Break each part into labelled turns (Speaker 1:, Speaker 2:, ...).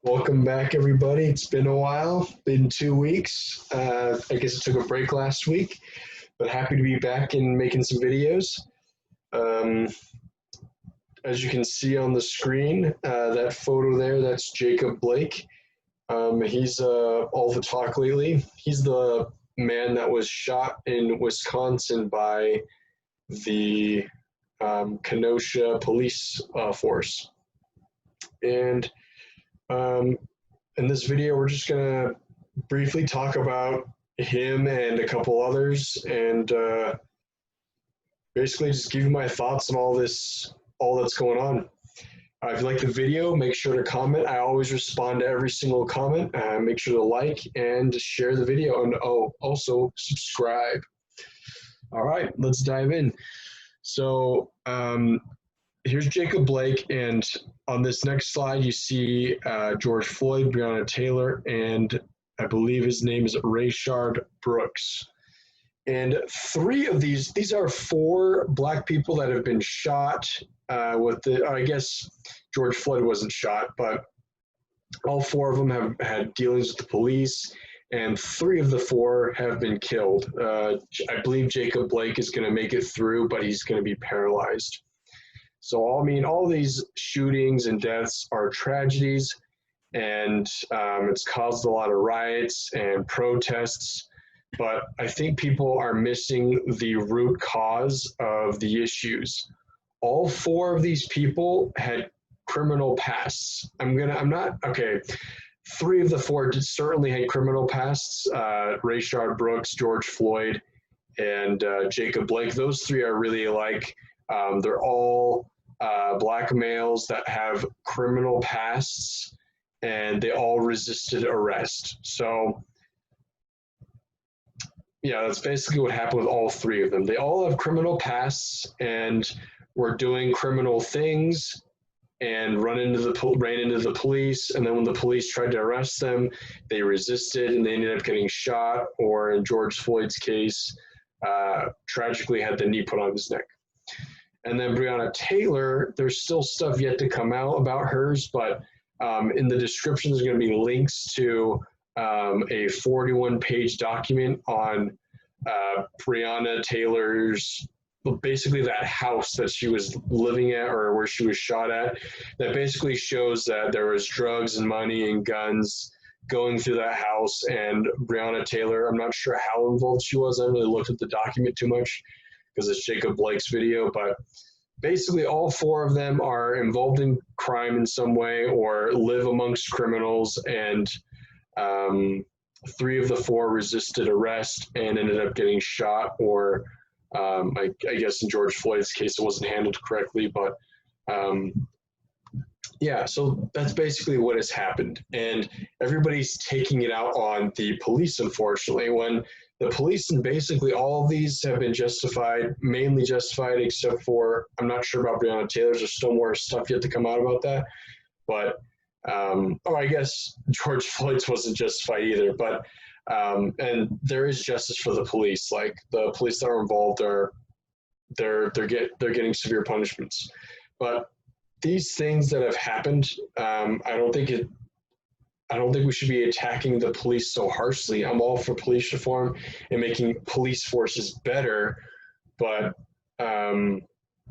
Speaker 1: Welcome back, everybody. It's been a while, been 2 weeks. I guess I took a break last week, but happy to be back and making some videos. Um, as you can see on the screen, that photo there, that's Jacob Blake. He's all the talk lately. He's the man that was shot in Wisconsin by the Kenosha police force. And um, in this video, we're just gonna briefly talk about him and a couple others, and basically just give you my thoughts on all that's going on. If you like the video, make sure to comment. I always respond to every single comment. Make sure to like and share the video, and also subscribe. All right, let's dive in. So here's Jacob Blake, and on this next slide, you see George Floyd, Breonna Taylor, and I believe his name is Rayshard Brooks. And three of these are four black people that have been shot I guess George Floyd wasn't shot, but all four of them have had dealings with the police, and three of the four have been killed. I believe Jacob Blake is going to make it through, but he's going to be paralyzed. So, I mean, all these shootings and deaths are tragedies, and it's caused a lot of riots and protests. But I think people are missing the root cause of the issues. All four of these people had criminal pasts. Three of the four certainly had criminal pasts. Rayshard Brooks, George Floyd, and Jacob Blake. Those three are really alike. They're all black males that have criminal pasts, and they all resisted arrest. So, yeah, that's basically what happened with all three of them. They all have criminal pasts and were doing criminal things and ran into the police. And then when the police tried to arrest them, they resisted and they ended up getting shot, or in George Floyd's case, tragically had the knee put on his neck. And then Breonna Taylor, there's still stuff yet to come out about hers, but in the description, there's going to be links to a 41-page document on Breonna Taylor's, basically that house that she was living at or where she was shot at, that basically shows that there was drugs and money and guns going through that house. And Breonna Taylor, I'm not sure how involved she was. I haven't really looked at the document too much because it's Jacob Blake's video, but basically all four of them are involved in crime in some way or live amongst criminals, and three of the four resisted arrest and ended up getting shot, or I guess in George Floyd's case, it wasn't handled correctly, but yeah, so that's basically what has happened. And everybody's taking it out on the police, unfortunately, when the police and basically all of these have been justified, mainly justified, except for, I'm not sure about Breonna Taylor. There's still more stuff yet to come out about that. But, I guess George Floyd's wasn't justified either. But, and there is justice for the police. Like, the police that are involved they're getting severe punishments. But these things that have happened, I don't think we should be attacking the police so harshly. I'm all for police reform and making police forces better, but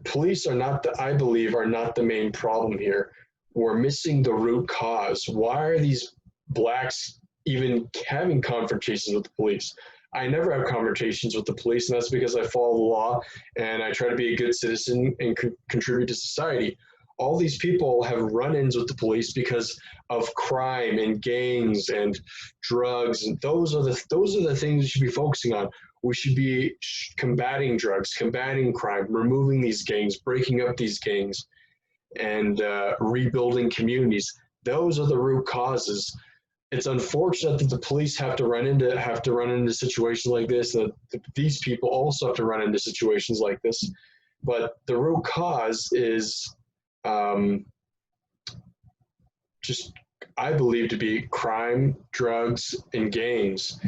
Speaker 1: police I believe, are not the main problem here. We're missing the root cause. Why are these blacks even having confrontations with the police? I never have confrontations with the police, and that's because I follow the law and I try to be a good citizen and contribute to society. All these people have run-ins with the police because of crime and gangs and drugs, and those are the things we should be focusing on. We should be combating drugs, combating crime, removing these gangs, breaking up these gangs, and rebuilding communities. Those are the root causes. It's unfortunate that the police have to run into situations like this, that these people also have to run into situations like this. But the root cause is just, I believe, to be crime, drugs, and gangs.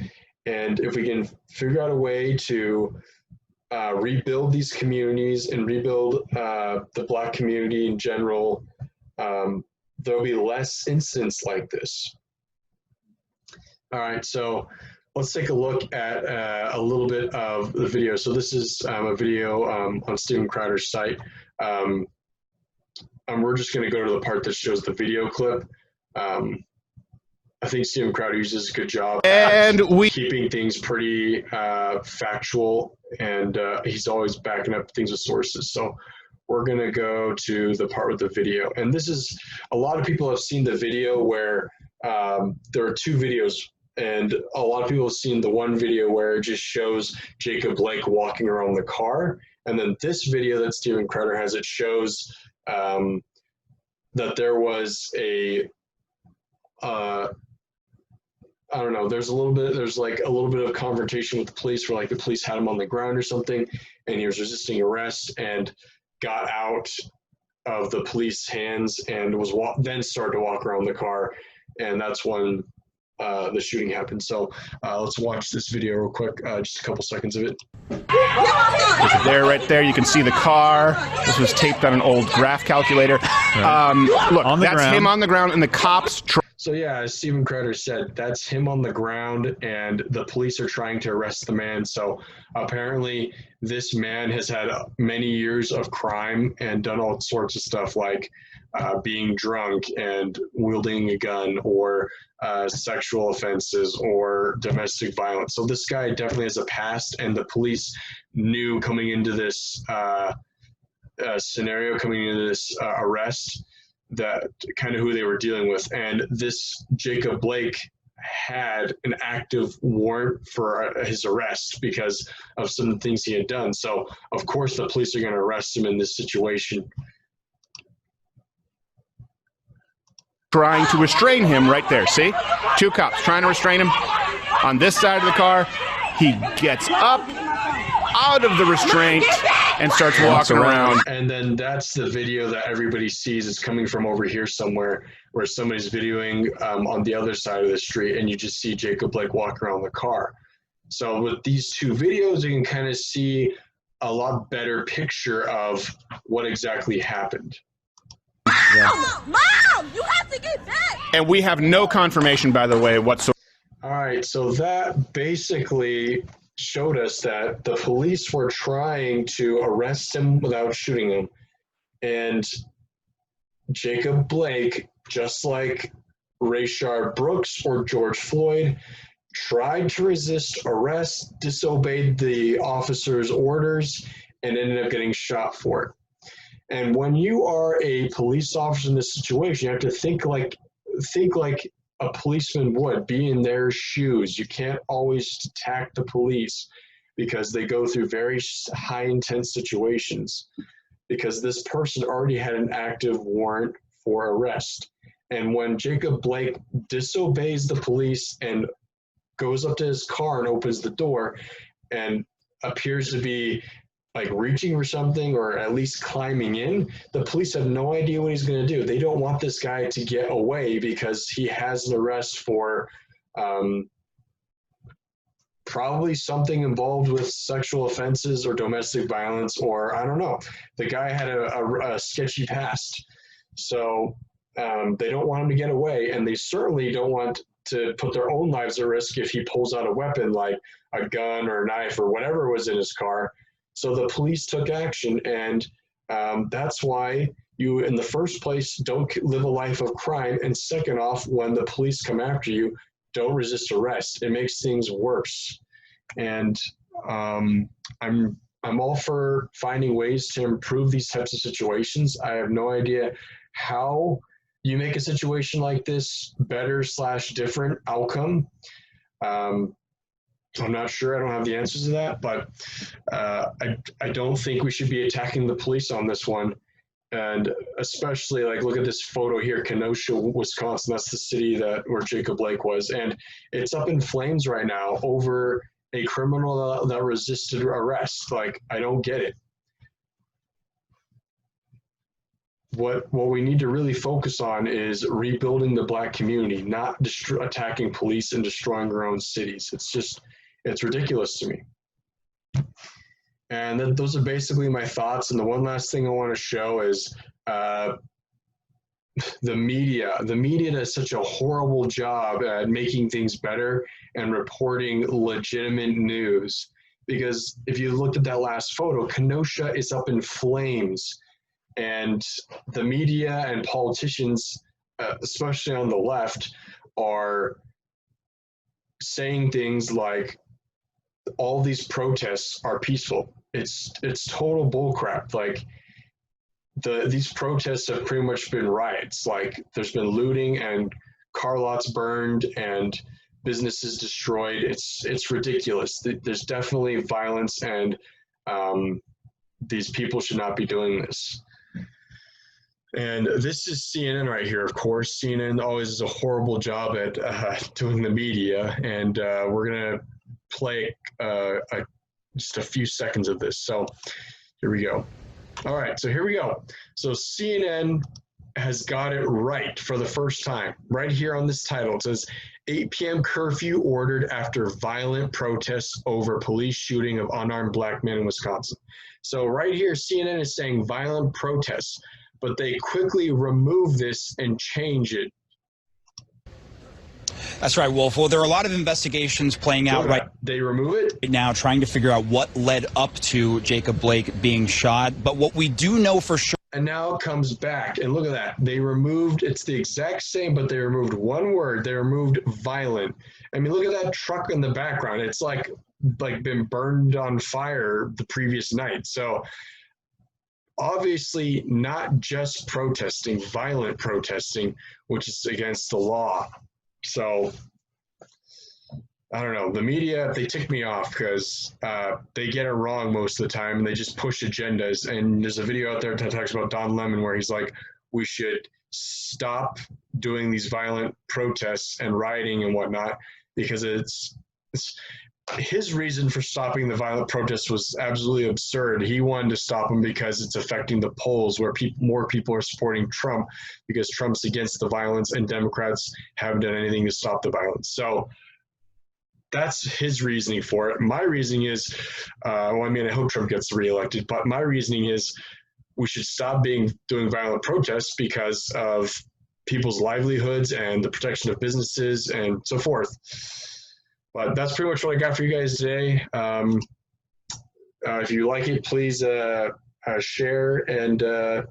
Speaker 1: And if we can figure out a way to rebuild these communities and rebuild the Black community in general, there'll be less incidents like this. All right, so let's take a look at a little bit of the video. So this is a video on Steven Crowder's site. We're just going to go to the part that shows the video clip. I think Steven Crowder uses a good job at keeping things pretty factual, and he's always backing up things with sources. So we're going to go to the part with the video. And this is, a lot of people have seen the video where there are two videos, and a lot of people have seen the one video where it just shows Jacob Blake walking around the car. And then this video that Steven Crowder has, it shows that there was a, I don't know, there's like a little bit of confrontation with the police where like the police had him on the ground or something, and he was resisting arrest and got out of the police hands and was then started to walk around the car. And that's when the shooting happened. So let's watch this video real quick, just a couple seconds of it.
Speaker 2: There, right there, you can see the car. This was taped on an old graph calculator. Look, that's him on the ground, and the cops.
Speaker 1: So yeah, as Steven Crowder said, that's him on the ground, and the police are trying to arrest the man. So apparently this man has had many years of crime and done all sorts of stuff like being drunk and wielding a gun, or sexual offenses or domestic violence. So this guy definitely has a past, and the police knew coming into this scenario, coming into this arrest, that kind of who they were dealing with. And this Jacob Blake had an active warrant for his arrest because of some things he had done. So of course the police are going to arrest him in this situation.
Speaker 2: Trying to restrain him right there. See? Two cops trying to restrain him. On this side of the car, he gets up out of the restraint and starts walking around.
Speaker 1: And then that's the video that everybody sees. It's coming from over here somewhere where somebody's videoing on the other side of the street, and you just see Jacob Blake walk around the car. So with these two videos, you can kind of see a lot better picture of what exactly happened.
Speaker 3: Yeah. Mom, you have to get back.
Speaker 2: And we have no confirmation, by the way, whatsoever.
Speaker 1: All right, so that basically showed us that the police were trying to arrest him without shooting him. And Jacob Blake, just like Rayshard Brooks or George Floyd, tried to resist arrest, disobeyed the officer's orders, and ended up getting shot for it. And when you are a police officer in this situation, you have to think like a policeman would, be in their shoes. You can't always attack the police because they go through very high intense situations, because this person already had an active warrant for arrest. And when Jacob Blake disobeys the police and goes up to his car and opens the door and appears to be like reaching for something or at least climbing in, the police have no idea what he's going to do. They don't want this guy to get away because he has an arrest for probably something involved with sexual offenses or domestic violence, or I don't know. The guy had a sketchy past. So they don't want him to get away, and they certainly don't want to put their own lives at risk if he pulls out a weapon like a gun or a knife or whatever was in his car. So the police took action, and that's why you, in the first place, don't live a life of crime, and second off, when the police come after you, don't resist arrest. It makes things worse. And I'm all for finding ways to improve these types of situations. I have no idea how you make a situation like this better / different outcome. I'm not sure. I don't have the answers to that, but I don't think we should be attacking the police on this one. And especially, like, look at this photo here, Kenosha, Wisconsin. That's the city where Jacob Blake was. And it's up in flames right now over a criminal that resisted arrest. Like, I don't get it. What we need to really focus on is rebuilding the Black community, not attacking police and destroying our own cities. It's ridiculous to me. And those are basically my thoughts. And the one last thing I want to show is the media does such a horrible job at making things better and reporting legitimate news. Because if you looked at that last photo, Kenosha is up in flames, and the media and politicians, especially on the left, are saying things like all these protests are peaceful. It's total bullcrap. Like these protests have pretty much been riots. Like there's been looting and car lots burned and businesses destroyed. It's ridiculous. There's definitely violence, and these people should not be doing this. And this is CNN right here, of course. CNN always does a horrible job at doing the media, and we're going to play just a few seconds of this. So here we go. All right, so here we go. So CNN has got it right for the first time. Right here on this title, it says 8 p.m. curfew ordered after violent protests over police shooting of unarmed black men in Wisconsin. So right here, CNN is saying violent protests, but they quickly remove this and change it.
Speaker 4: That's right, Wolf. Well, there are a lot of investigations playing out right
Speaker 1: They remove it
Speaker 4: now, trying to figure out what led up to Jacob Blake being shot. But what we do know for sure.
Speaker 1: And now it comes back, and look at that. They removed, it's the exact same, but they removed one word. They removed violent. I mean, look at that truck in the background. It's like been burned on fire the previous night. So obviously not just protesting, violent protesting, which is against the law. So I don't know. The media, they tick me off because they get it wrong most of the time, and they just push agendas. And there's a video out there that talks about Don Lemon where he's like, we should stop doing these violent protests and rioting and whatnot, because it's his reason for stopping the violent protests was absolutely absurd. He wanted to stop them because it's affecting the polls, where more people are supporting Trump because Trump's against the violence and Democrats haven't done anything to stop the violence. So that's his reasoning for it. My reasoning is, well, I mean, I hope Trump gets reelected, but my reasoning is we should stop doing violent protests because of people's livelihoods and the protection of businesses and so forth. But that's pretty much what I got for you guys today. If you like it, please share and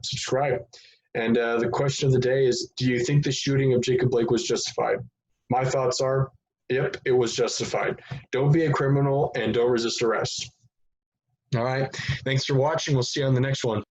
Speaker 1: subscribe. And the question of the day is, do you think the shooting of Jacob Blake was justified? My thoughts are, yep, it was justified. Don't be a criminal and don't resist arrest. All right. Thanks for watching. We'll see you on the next one.